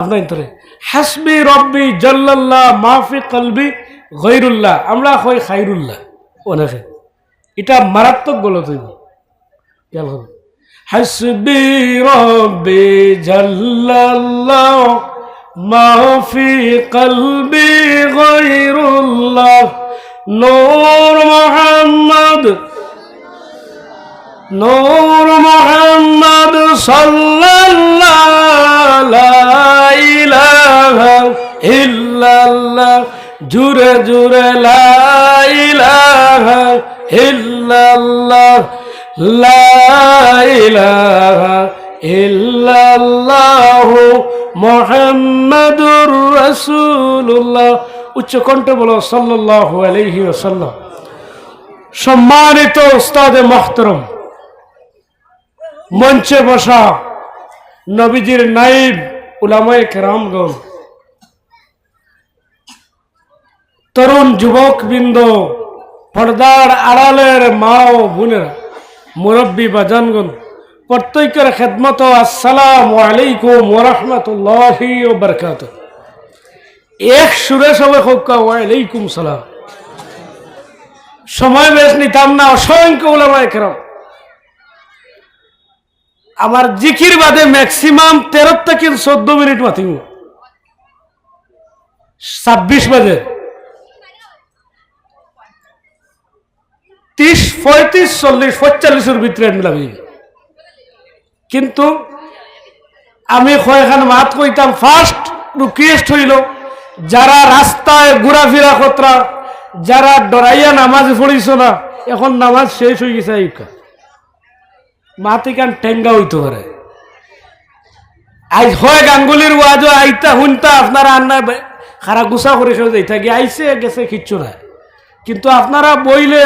আপনার ধরে হাসবি রব্বি জাল্লাল্লাহ মাফি কলবি গৈরুল্লাহ, আমরা কই খাইরুল্লাহ। অনেকে এটা মারাত্মক গলত হইব। হাসবি রব্বি জাল্লাল্লাহ মাফি কলবি গৈরুল্লাহ, নূর মুহাম্মদ নূর মুহাম্মদ সাল্লাল্লাহু লা ইলাহা ইল্লাল্লাহ, জুরে জুরে লা ইলাহা ইল্লাল্লাহ, লা ইলাহা ইল্লাল্লাহ মুহাম্মাদুর রাসূলুল্লাহ। উচ্চ কণ্ঠে বলো সাল্লাল্লাহু আলাইহি ওয়াসাল্লাম। সম্মানিত উস্তাদে মুহতারাম, মঞ্চে বসা নবীজির নাইব উলামায়ে কেরামগণ, তরুণ যুবক বৃন্দ, পর্দার আড়ালের মা ও বোনেরা, মুরব্বী বাজানগণ, প্রত্যেকের খেদমত আসসালামু আলাইকুম ওয়া রাহমাতুল্লাহি ওয়া বারাকাতুহু। এক সুরে সবাই হোক ওয়া আলাইকুম সালাম। সময় বেশ নিতাম না, অসংখ্য উলামায়ে কেরাম আমার জিকির বাদে ম্যাক্সিমাম 13 থেকে 14 মিনিট মাতিব, 26 বাজে 30, 35, 40, 45-এর ভিতরে মিলাবি। কিন্তু আমি কয়েকখান মাত কইতাম। ফার্স্ট রিকোয়েস্ট হইল, যারা রাস্তায় ঘোরাফেরা কতরা, যারা ডরাইয়া নামাজ পড়িস না, এখন নামাজ শেষ হয়ে গেছে, মাতি কান টেঙ্গা হইতে পারে। আজ হয় গাঙ্গুলির ওয়াজ আইতা শুনতা আপনারা আন্না খারা গুছা করে যাইতা গিয়ে আইসে গেছে কিচ্ছু নাই। কিন্তু আপনারা বইলে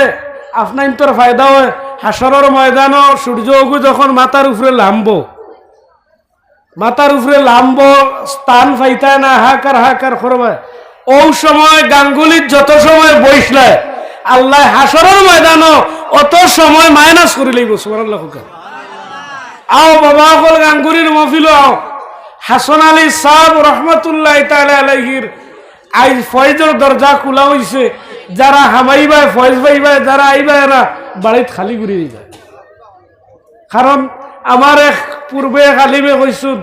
আপনার তোর ফায়দা হয়। হাসরের ময়দানও সূর্য উগু যখন মাথার উপরে লাম্ব স্থান পাইতায় না, হাহাকার করবে। ও সময় গাঙ্গুলির যত সময় বইসলে আল্লাহ হাসরের ময়দানও অত সময় মাইনাস করে লইব। সুবহানাল্লাহ। আও বাবা হল গাঙ্গুলির মহফিল আও। হাসান আলী সাহেব রহমতুল্লাহ তাআলা আলাইহির আজ ফয়েজের দরজা খোলা হইছে। যারা হামাইবায় ফয়েজ পাইবায়, যারা আইবায় না বাড়িত খালি ঘুরে দিবায়। কারণ আমার এক পূর্বে এক আলিমে কইসুন,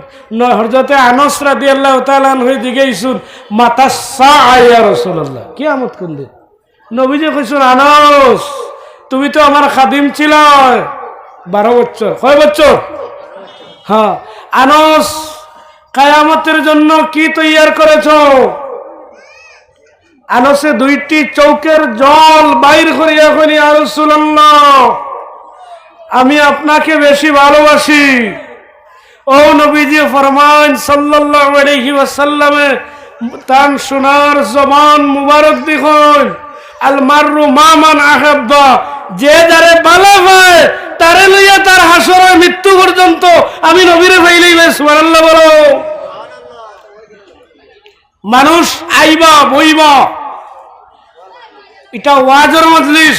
হযরতে আনাস রাদিয়াল্লাহু তাআলা আনহু দিগেইছুন, মাতা সাআ ইয়া রাসূলুল্লাহ, কিয়ামত কোন দিন? নবীজি কইসুন, আনাস তুমি তো আমার খাদিম ছিল 12 বছর। কয় বছর? হ্যাঁ। আনাস কিয়ামতের জন্য কি তৈয়ার করেছো? আনাসে 2টি চৌকের জল বাইর করিয়া কইনি, ইয়া রাসূলুল্লাহ আমি আপনাকে বেশি ভালোবাসি। ও নবীজি ফরমান সাল্লাল্লাহু আলাইহি ওয়াসাল্লামে তান সোনার জবান মুবারক দেখুন, আল মাররু মামান আহাব্বা, যে যারে ভালো পায় তারে লইয়া তার হাসরের মৃত্যু পর্যন্ত আমি নবীরে পাইলেই। সুবহানাল্লাহ বলো। মানুষ আইবা বইবা, এটা ওয়াজের মজলিস।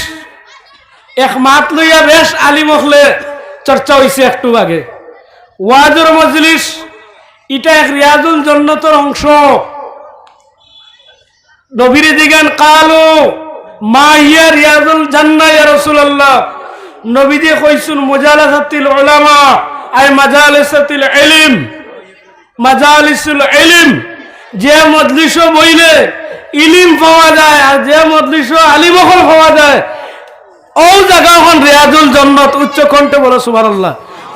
এক মাত লইয়া বেশ আলিম হলে চর্চা হইছে একটু আগে। ওয়াজের মজলিস এটা এক রিয়াজুল জান্নাতের অংশ। নবীর দিগান কালো মা হিয়া রিয়াজুল জান্নাহ ইয়া রাসূলুল্লাহ। নবীজি কইছুন মুজালাসাতিল উলামা আই মাজালিসাতিল ইলম, মাজালিসুল ইলম, যে মজলিসে বইলে ইলম পাওয়া যায় আর যে মজলিসে আলিম পাওয়া যায়, ও জায়গাখন রিয়াজুল জান্নাত। উচ্চ কণ্ঠে বলো সুবহানাল্লাহ।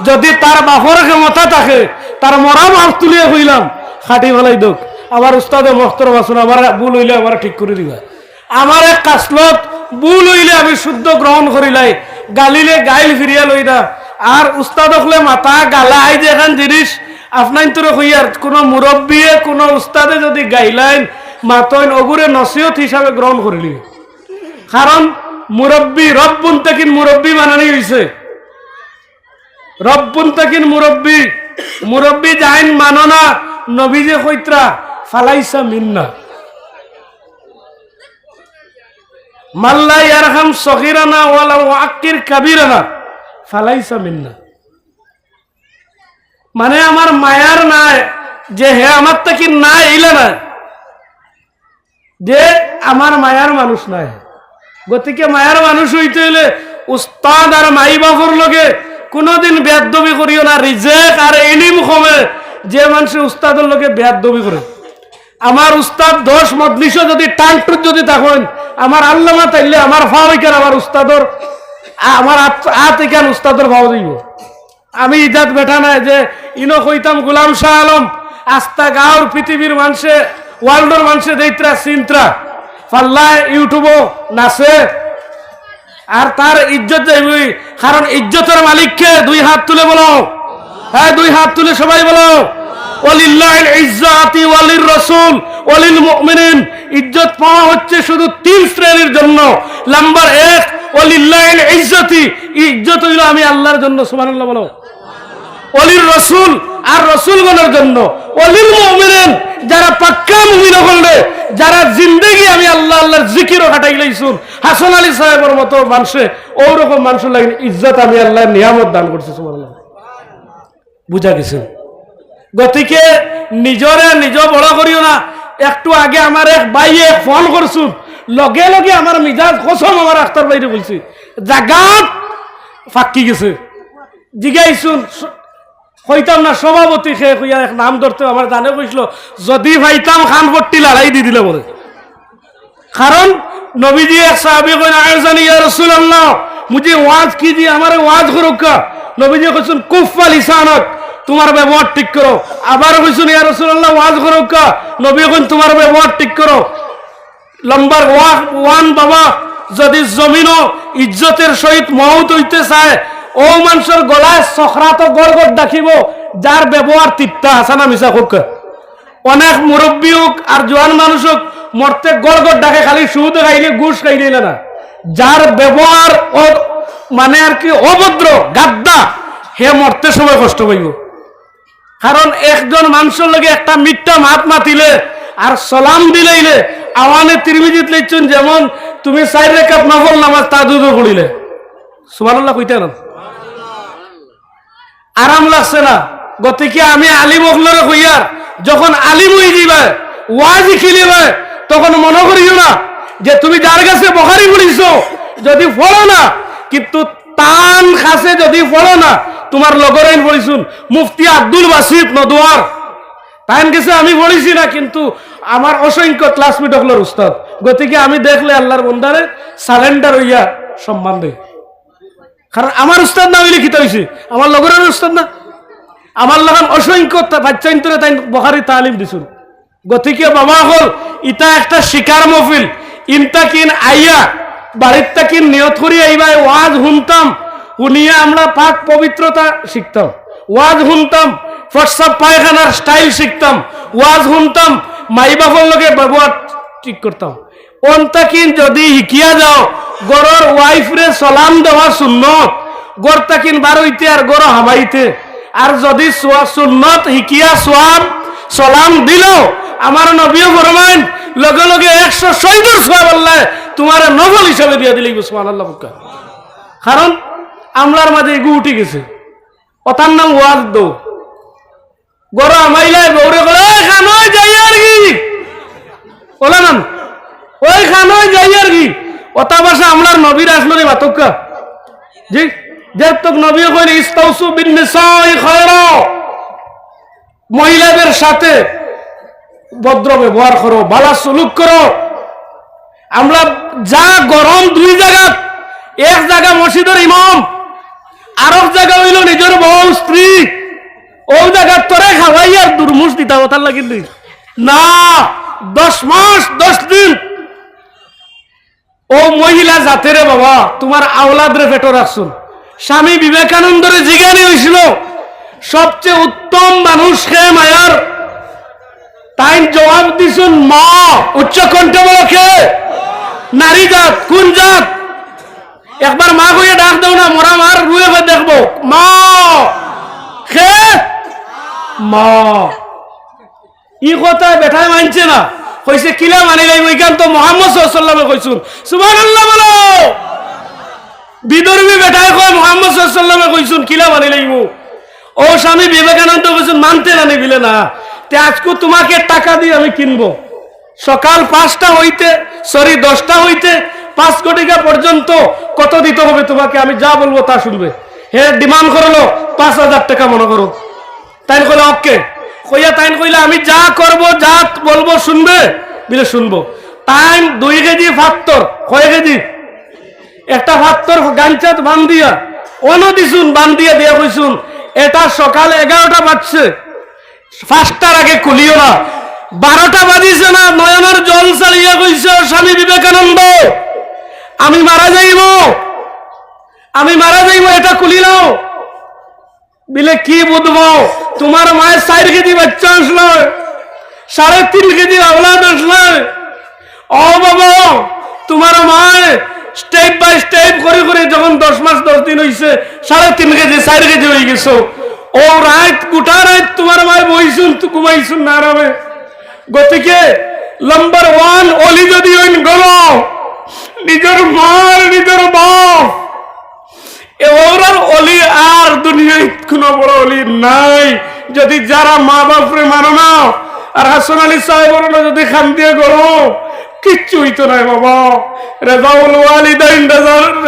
যদি তার বাপর ক্ষমতা থাকে তার মরা মাছ তুলিয়ে হইলাম খাটি ফেলাই দোক। আমার উস্তাদে মুহতারাম আছেন, আমার ভুল হইলে আমার ঠিক করে দিবা। আমার এক কাসলত ভুল হইলে আমি শুদ্ধ গ্রহণ করিলাই, গালিলে গাইল ফিরিয়া লই না। আর উস্তাদ হলে মাথা গালা আই যে এখান জিনিস আপনার তোর হইয়ার কোনো মুরব্বীয়ে কোনো উস্তাদে যদি গাইলাইন মাতইন অগুরে নসিহত হিসাবে গ্রহণ করিলি। কারণ মুরব্বী রব্বুন তাকিন মুরব্বী বানানি হইছে। রব্বুন তাকিন মুরব্বী, মুরব্বী যাইন মানো না। নবীজে কইত্রা ফালাইসা মিন্না, মাল্লা ইয়ারহাম সগীরানা ওয়ালা ওয়াক্কির কাবীরানা ফালাইসা মিন্না। মানে আমার মায়ার নাই, যে হে আমার থেকে না এইলা না, যে আমার মায়ার মানুষ নাই। গতিকে মায়ার মানুষ হইতে হইলে উস্তাদ আর মাই বাপর লগে কোনোদিন বেয়াদবি করিও না। রিজেক আর এলিম কমে যে মানুষের উস্তাদের লগে বেয়াদবি করে। আমার উস্তাদ 10 মজলিসও যদি টানটুট যদি থাকেন, আমার আল্লামা তাইলে আমার ফাও এখান আমার উস্তাদর, আমার হাত এখান উস্তাদর ভাও দিব। আমি ইজাত বেঠা নাই যে ইনো কইতাম গোলাম শাহ আলম আস্তা গাঁর পৃথিবীর মানুষে ওয়ার্ল্ডর মানুষে দেইত্রা চিন্ত্রা পাল্লায় ইউটিউবও নাচে আর তার ইজ্জত যাইবই। কারণ ইজ্জতের মালিককে 2 হাত তুলে বলো, হ্যাঁ 2 হাত তুলে সবাই বলো ওয়ালিল্লাহিল ইজ্জাতি ওয়ালির রাসূল ওয়ালিল মুমিনিন। ইজ্জত পাওয়া হচ্ছে শুধু 3 শ্রেণীর জন্য। নাম্বার 1 ওয়ালিল্লাহিল ইজ্জাতি, ইজ্জত হইল আমি আল্লাহর জন্য, সুবহানাল্লাহ বলো। ওয়ালির রাসূল, আর রাসূলগণের জন্য। ওয়ালিল মুমিনিন, যারা পাক্কা মুমিন হলে, যারা জিন্দেগি আমি আল্লাহ আল্লাহর জিকিরও কাটাই লাইছুন। হাসান আলী সাহেবের মতো মানুষে ওরকম মানুষের লাগে ইজ্জত আমি আল্লাহর নিয়ামত দান করছি, সুবহানাল্লাহ। বুঝা গেছে? গতিকে নিজরে নিজ বড় করিও না। একটু আগে আমার এক ভাইয়ে ফোন করছুন, লগে লগে আমার মিজাজ কসম আমার আখতার বাইরে বলছি জাগাত ফাঁকি গেছে। জিগাইছুন কইতাম না, সভাপতি খে কইয়া এক নাম ধরতে আমার জানে কইছিল যদি ভাইতাম খানপট্টি লড়াই দি দিলে বলে। কারণ নবীজি এক সাহাবী কইন আয়েশানি ইয়া রাসূলুল্লাহ মুঝে ওয়াজ कीजिए, हमारे ওয়াজ করুকা। নবীজি কইছেন কুফা লিসানাক, তোমার ব্যবহার ঠিক করো। আবার কইছেন ইয়া রাসূলুল্লাহ ওয়াজ করুকা, নবী কইন তোমার ব্যবহার ঠিক করো। নাম্বার 1 বাবা, যদি জমিনও ইজ্জতের সহিত মওত হইতে চায়, ও মানুষের গলায় সখরাত গড়গড় ডাকিব যার ব্যবহার তিক্তা হাসানা মিশা হোক। অনেক মুরব্বী হোক আর জোয়ান মানুষ হোক মরতে গড়গড় ডাকে, খালি সুদ খাইলে ঘুষ খাইলে না। যার ব্যবহার মানে আর কি অভদ্র গাদ্দা, হে মরতে সময় কষ্ট পাইব। কারণ একজন মানুষের লগে একটা মিথ্যা মাত মাতিলে আর সালাম দিলেইলে আওয়ানে তিরমিজিত লেখছেন যেমন তুমি 4 রাকাত নফল নামাজ তাহাজ্জুদ পড়িলে, সুবহানাল্লাহ কইতে না আরাম লাগছে না। গতিকে আমি আলিম ওগুলোরে কইয়ার, যখন আলিম হয়ে যাবে ওয়াজ খিলিবে তখন মনে করিও না যে তুমি যার কাছে বুখারী পড়িছো যদি পড়ো না, কিন্তু তান কাছে যদি পড়ো না, তোমার লগরাইন পড়িছুন মুফতি আব্দুল বাসিত নদওয়ার, তাইন কাছে আমি পড়িছি না, কিন্তু আমার অসংখ্য ক্লাসমেট হলোর উস্তাদ। গতিকে আমি দেখলে আল্লাহর বন্দারে সালেন্ডার হইয়া সম্মান দেয়। কারণ আমার উস্তাদ না হইলে কিতা হইছে, আমার লগরের উস্তাদ না, আমার লাগান অসংখ্য বাচ্চাইন্তরে তাই বুখারী তালিম দিছুন। গতিকে বাবা হল ইটা একটা শিকার মহফিল, ইনতা কিন আইয়া বাড়ির তাকিন নিয়ত করি আইবা ওয়াজ শুনতাম, শুনিয়ে আমরা পাক পবিত্রতা শিখতাম। ওয়াজ শুনতাম প্রস্রাব পায়খানার স্টাইল শিখতাম। ওয়াজ শুনতাম মাই বাপর লগে ব্যবহার ঠিক করতাম। অন্তাকিন যদি শিখিয়া যাও গরর ওয়াইফরে সালাম দেওয়া সুন্নত, গর তাকিন বারইতে আর গর হামাইতে। আর যদি সুন্নত শিখিয়া সোয়াব সালাম দিল, আমার নবীও ফরমাইন লগে লগে 100 শহীদের সোয়াব আল্লাহ তোমার নফল হিসাবে দিয়া দিলেই, সুবহানাল্লাহ। কারণ আমলার মাঝে এগু উঠে গেছে, ওটার নাম ওয়াজ দৌ। গর হামাইলাই বৌরে বলে খানয় যাই আর কি বলে না, ওই খানয় যাই আর কি ওটা ভাষা আমলার নবীর আসলে বাতকা জি যে তো নবী কইন ইস্তাউসু বিন নিসাই খায়রা, মহিলাদের সাথে ভদ্র ব্যবহার করো, ভালো সুলুক করো। আমরা যা গরম 2 জায়গা, এক জায়গা মসজিদের ইমাম, আর এক জায়গা হইল নিজের বউ স্ত্রী, ও জায়গা তোরে খাওয়াই আর দুর্মুষ দিতা ওটার লাগিল না। 10 মাস 10 দিন ও মহিলা জাতেরে বাবা তোমার আওলাদরে পেটো রাখছুন। স্বামী বিবেকানন্দরে জিজ্ঞানি হয়েছিল সবচেয়ে উত্তম মানুষ কে মায়ার, তাই জবাব দিছুন মা। উচ্চ কণ্ঠে বলো কে? নারী জাত। কোন জাত? একবার মা কইয়ে ডাক দাও না, মোরা মার রুয়ে হয়ে দেখবো। মা কে? মা। ই কথা বেটায় মানছে না, কইছে কিলা মানি লাই ওইখান তো মুহাম্মদ সাল্লাল্লাহু আলাইহি ওয়াসাল্লামে কইছুন, সুবহানাল্লাহ বলো। বিদর্ভী বেটায় কয় মুহাম্মদ সাল্লাল্লাহু আলাইহি ওয়াসাল্লামে কইছুন কিলা মানি লাইব। ও স্বামী বিবেকানন্দ কইছুন মানতে না নিবিলে না, তে আজকে তোমাকে টাকা দিয়ে আমি কিনবো। সকাল 5টা হইতে 10টা হইতে 5 ঘটিকা পর্যন্ত কত দিতে হবে তোমাকে, আমি যা বলবো তা শুনবে। হে ডিমান্ড করলো 5,000 টাকা মনে করো। তাই কইলে ওকে কইয়া তাই কইলে আমি যা করব যা বলবো শুনবে বলে শুনবো। টাইম 2 কেজি ফাত্তর কয় কেজি একটা ফাত্তর গাঞ্চাত বান্ধিয়া অনো দিছুন বান্ধিয়া দিয়া কইছুন এটা সকাল 11টা বাজছে 5টার আগে খুলিও না। 12টা বাজিছে না, নয়নের জল চালিয়া কইছে স্বামী বিবেকানন্দ আমি মারা যাইব এটা খুলি নাও। বিলে কি বুঝবো তোমার মায়ের 4 কেজি বাচ্চা আসলো, 3.5 কেজি আওলাদ আসলো। ও বাবা তোমার মায় স্টেপ বাই স্টেপ করে করে যখন 10 মাস 10 দিন হইছে 3.5 কেজি 4 কেজি হয়ে গেছো। ও রাত গোটা রাত তোমার মায় বইছুন ঘুমাইছুন না আরামে। গতিকে নাম্বার 1 অলি যদি হইন গেল নিজের মার নিজের বাপ এবার অলি আর দুনিয়ায় কোনো বড় অলি নাই। যদি যারা মা বাপরে মানো না আর হাসান আলী সাহেব যদি খান দিয়ে গড়ো কিচ্ছু হইতো নাই বাবা। রেজাউল ওয়ালিদাইন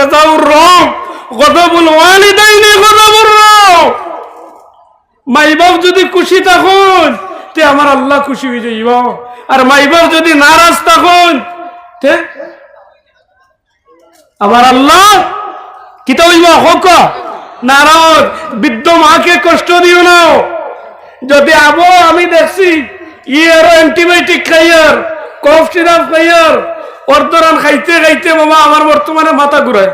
রেজাউর রব গদবুল ওয়ালিদাইন গদবুর রব। মাই বাপ যদি খুশি থাকুন তে আমার আল্লাহ খুশি হয়ে যাইব, আর মাই বাপ যদি নারাজ থাকুন তে আমার আল্লাহ কিতা হইব হোক নারাজ। বৃদ্ধ মাকে কষ্ট দিও না। যদি আবো আমি দেখছি ইয়ার অ্যান্টিবায়োটিক খাইয়ার কফ সিরাপ খাইয়ার অর্ধরান খাইতে খাইতে বাবা আমার বর্তমানে মাথা ঘুরায়।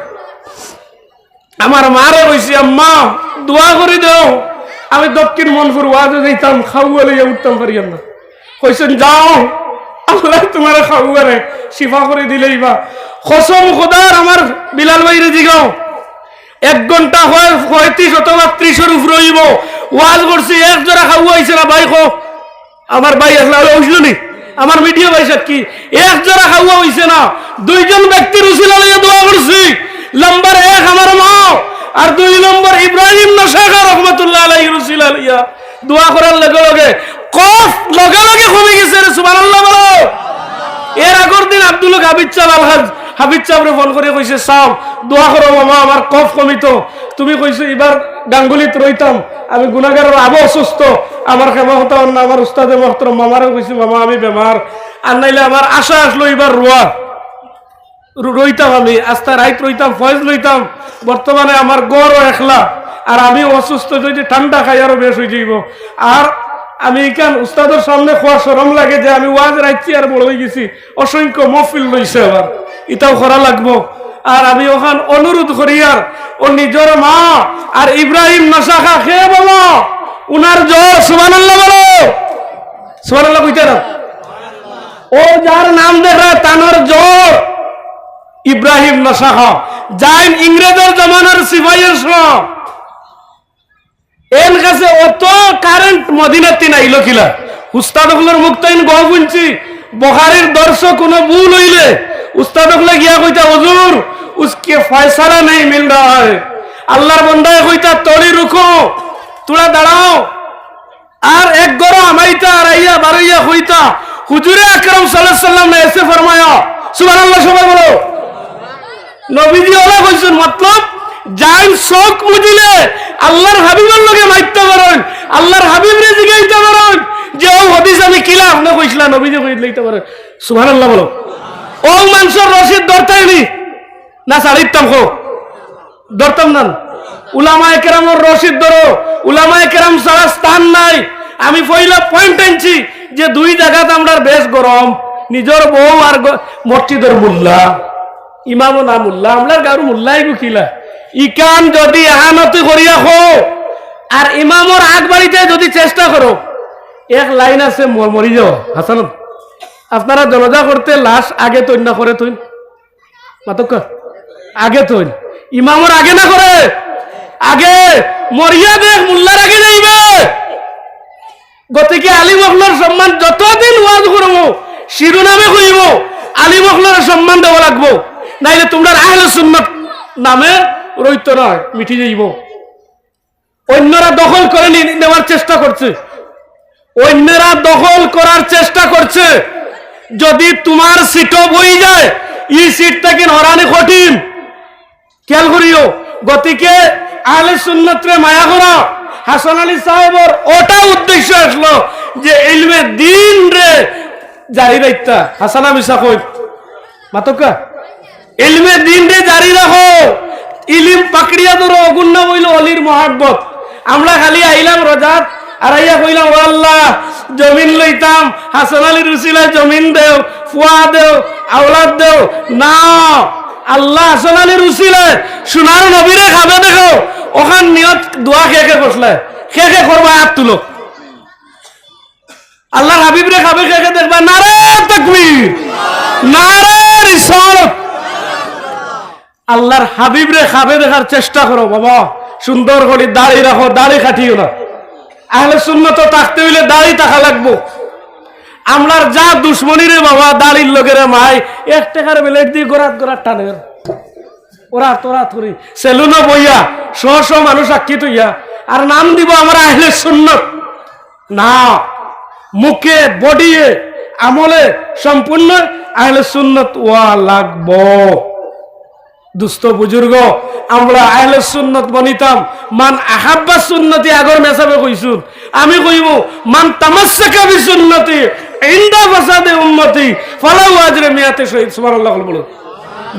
আমার মারে কইছি আম্মা দোয়া করে দাও। আমি দক্ষিণ মনপুর ওয়াজে যাইতাম খাওয়া লইয়া উঠতাম পারিয়াম না। কইছেন যাও আল্লাহ তোমার খাওয়ারে শিফা করে দিলেই বা। কসম খোদার আমার বিলাল ভাইরে জিগাও 1 ঘন্টা হয় 35 অথবা 30-এর উপরে হইব ওয়াজ করছি, 1 জোড়া খাওয়া হয়েছে না ভাই। আমার ভাই আসলে হইছিল নি আমার ভিডিও ভাই সাক্ষী 1 জোড়া খাওয়া হয়েছে না। 2 জন ব্যক্তির উসিলা লইয়া দোয়া করছি। নাম্বার 1 আমার মা আর 2 নম্বর ইব্রাহিম নশাখা রহমাতুল্লাহ আলাইহি উসিলা লইয়া দোয়া করার লগে লগে কফ লগে লগে কমে গেছে। সুবহানাল্লাহ বলো। এর আগের দিন আব্দুল হাবিব চাল আলহাজ হাবিব চাবরে ফোন করে কইছে সাহেব দোয়া করো মামা আমার কফ কমিত। তুমি কইছো এবার গাঙ্গুলিত রইতাম আমি গুনাহগারের আবু অসুস্থ আমার খেমা হতো না। আমার উস্তাদে মোহতরম মামারে কইছি মামা আমি বেমার আর নাইলে আমার আশা আসলো এবার রইতাম আমি আস্তা রাইত রইতাম ফয়েজ লইতাম। বর্তমানে আমার গড়ও একলা আর আমি অসুস্থ যদি ঠান্ডা খাই আরো বেশ হয়ে যাইব। আর আমি এখান উস্তাদের সামনে খোয়া শরম লাগে যে আমি ওয়াজ রাখছি আর বড় হয়ে গেছি। অসংখ্য মহফিল লইছে আবার এটাও করা লাগবো। আর আমি ওখান অনুরোধ করি আর ও নিজের মা আর ইব্রাহিম নশাখা খেয়ে বলো উনার জ্বর সুবহানাল্লাহ বলো সুবহানাল্লাহ কইতে না। ও যার নাম দেখা তানোর জ্বর ইব্রাহিম নশাখা যাই ইংরেজের জমানার সিপাহীর সব এর কাছে অত কারেন্ট মদিনাতে নাইলো কিলা উস্তাদগুলোর মুক্তাইন গহ বুনছি বুখারীর দর্শক কোনো ভুল হইলে উস্তাদগুলো গিয়া কইতা হুজুর उसके फैसला नहीं मिल रहा है। আল্লাহর বান্দায় কইতা তড়ি রুখো তোরা দাঁড়াও। আর এক গরো আমাইতা আর আইয়া বারাইয়া কইতা হুজুরে আকরাম সাল্লাল্লাহু আলাইহি ওয়াসাল্লাম ने ऐसे फरमाया। সুবহানাল্লাহ সবাই বলো। নবীজি ওলা কইছেন মতলব যাই শোক বুঝিলে আল্লাহর হাবিবের লগে মাইতে পারেন আল্লাহর হাবিবরে জিগাইতে পারেন যে ও হাদিস আমি কিলা আপনি কইছিলা নবীজি কই লইতে পারেন। সুবহানাল্লাহ বলো। ও মানুষের রশিদ ধরতাইনি না সারিতাম খো ধরতাম না। উলামায়ে কেরামের রশিদ ধরো। উলামায়ে কেরাম ছাড়া স্থান নাই। আমি পয়লা পয়েন্ট আনছি যে 2 জায়গাতে আমরা বেশ গরম নিজের বউ আর মসজিদের মুল্লা ইমামও না মুল্লা আমরার গারু মুল্লাই গুখিলা ইকান যদি আহানতি করিয়া খো আর ইমামর আগ বাড়িতে যদি চেষ্টা করো 1 লাইন আছে মরি যাও হাসান আপনারা জলজা করতে লাশ আগে তৈন না করে তৈন মাতক আগে তৈন ইমামর আগে না করে আগে মরিয়া দেখ মুল্লার আগে যাইবে। গতিকে আলী মখলার সম্মান যতদিন ওয়াজ করব শিরোনামে কইব আলী মখলার সম্মান দেওয়া লাগবো নাইলে তোমরা আহলে সুন্নাত নামে রইতো নয় মিটি যাইব। অন্যরা দখল করে নেওয়ার চেষ্টা করছে। অন্যরা দখল করার চেষ্টা করছে। যদি তোমার সিটও বই যায়, এই সিটটা কি হরানি কঠিন, খেয়াল করিও। গতিকে আহলে সুন্নতরে মায়া করা। হাসান আলী সাহেবর ওটা উদ্দেশ্য আসলো যে ইলমে দিন রে জারি রাখতা। হাসান আলী সাহেব মাতকা ইলমে দিন রে জারি রাখো, ইলিম পাকড়িয়া ধরো, অগুণ্য বইল অলির মহাব্বত। আমরা খালি আইলাম রোজাত আর আইয়া কইলাম ও আল্লাহ জমিন লইতাম, হাসান আলীর উসিলায় জমিন দেও, ফুয়া দেও, আওলাদ দেও। না, আল্লাহ হাসান আলীর উসিলায় সোনার নবীরে খাবে দেখো, ওখান নিয়ত দোয়া খেয়ে খেয়ে বসলে খেয়ে খেয়ে করবা, হাত তুলো। আল্লাহর হাবিবরে খাবে খেয়ে খেয়ে দেখবা, নারে তাকবীর, নারে রিসালাত। আল্লাহর হাবিবরে খাবে দেখার চেষ্টা করো বাবা। সুন্দর করে দাড়ি রাখো, দাড়ি কাটিও না। আহলে সুন্নাত থাকতে হইলে দাড়ি থাকা লাগবো। আমরার যা দুশ্মনী রে বাবা, দাড়ির লোকের মাই 1 টাকার বেলেট দিয়ে গোড়াত গোড়াত টানে, ওরা তোরা থরি সেলুনও বইয়া শহ মানুষ আক্ষিত হইয়া আর নাম দিব আমরা আহলে সুন্নাত। না, মুখে বডিয়ে আমলে সম্পূর্ণ আহলে সুন্নাত ওয়া লাগবো। দুস্থ বুজুর্গ, আমরা আহলে সুন্নাত বনিতাম। মান আহাব্বা সুন্নতি আগর মেসাবে কইছুন, আমি কইব মান তামাসসাকা বিসুন্নতি ইনদা ফাসাদে উম্মতি ফালাহু আজরে মিয়াতে শহীদ। সুবহানাল্লাহ বলো।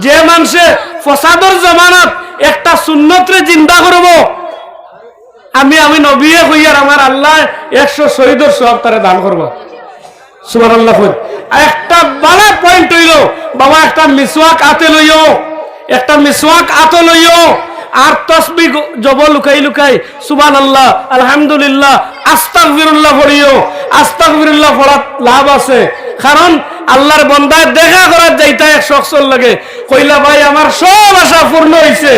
যে মানুষে ফসাদর জামানাত একটা সুন্নতরে জিন্দা করব, আমি নবীয়ে কইয়ার আমার আল্লাহ 100 শহীদের সওয়াব তারে দান করব। সুবহানাল্লাহ। একটা বড় পয়েন্ট হইল বাবা, একটা মিসওয়াক আতে লইও, একটা মিসওয়াক আতে লইও, আর তাসবিহ জব লুকাই লুকাই সুবহানাল্লাহ, আলহামদুলিল্লাহ, আস্তাগফিরুল্লাহ পড়িও। আস্তাগফিরুল্লাহ পড়ার লাভ আছে, কারণ আল্লাহর বান্দায় দেখা করার যাইতা এক শখসর লাগে, কইলা ভাই আমার সব আশা পূর্ণ হইছে।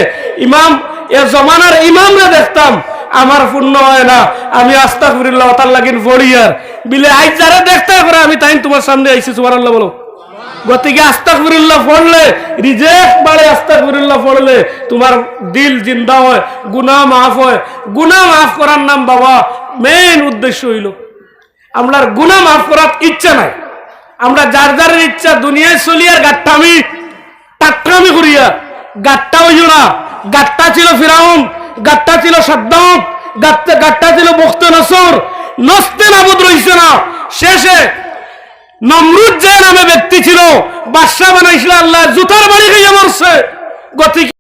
ইমাম এ জমানার ইমামরে দেখতাম, আমার পূর্ণ হয় না, আমি আস্তাগফিরুল্লাহ তার লাগিন পড়িয়ার বিলে আজ যারা দেখতে করে আমি তাই তোমার সামনে আইছি। সুবহানাল্লাহ বলো। গতিকে আস্তাগফিরুল্লাহ পড়লে রিজেক্ট বাড়ে, আস্তাগফিরুল্লাহ পড়লে তোমার দিল জিন্দা হয়, গুনাহ মাফ হয়। গুনাহ মাফ করার নাম বাবা মেইন উদ্দেশ্য হইল আমরার গুনাহ মাফ করার ইচ্ছা নাই। আমরা যার যার ইচ্ছা দুনিয়ায় চলিয়ার গাট্টামি টাট্টামি করিয়া, গাট্টা হইল না। গাট্টা ছিল ফিরাউন, গাট্টা ছিল সাদ্দাম, গাট্টা ছিল বখতে নসর, নস্তে নাবুদ রইছে না। শেষে নমরুদ যে নামে ব্যক্তি ছিল, বাদশা বানাইছিল, আল্লাহ জুতার বাড়ি খাইয়া মরছে। গতিকে